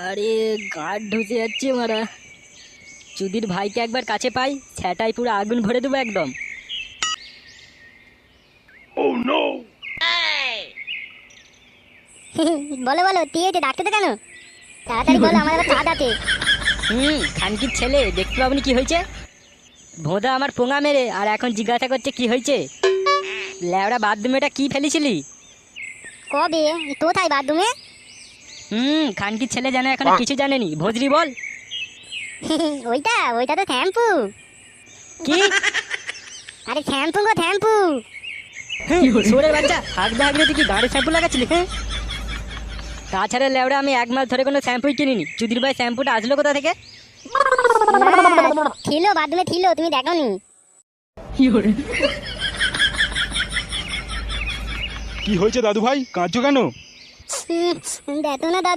আরে গাঢ় ঢুকে যাচ্ছে মারা। চুদির ভাইকে একবার কাছে পাই, ছ্যাটাই পুরো আগুন ভরে দেবো একদম। বলো বলো, কি হয়েছে? ডাকতে তো কেন? তাড়াতাড়ি বলো, আমার আবার কাজ আছে। খানকির ছেলে, দেখতে পাবনি কি হয়েছে? ভোঁদা আমার পোঙা মেরে আর এখন জিজ্ঞাসা করছে কি হয়েছে। ল্যাওড়া বাথরুমে এটা কি ফেলেছিলি? কবে? কোথায় বাথরুমে? খানকির ছেলে জানে এখন কিছু জানেনি, ভোজরি বল। ওইটা ওইটা তো শ্যাম্পু। কি? আরে শ্যাম্পু গো, শ্যাম্পু। সোরের বাচ্চা, হাগদা হাগলে তুই কি গাড়ি শ্যাম্পু লাগাচ্ছিলি? তাছাড়া ল্যাওড়া আমি এক মাস ধরে কোনো শ্যাম্পুই কিনিনি। চুদির ভাই শ্যাম্পুটা আসলো কোথা থেকে? ছিল বাথরুমে, ছিল, তুমি দেখোনি। কি হয়েছে দাদু ভাই, কাঁদছো কেন? দেখো না দাদু।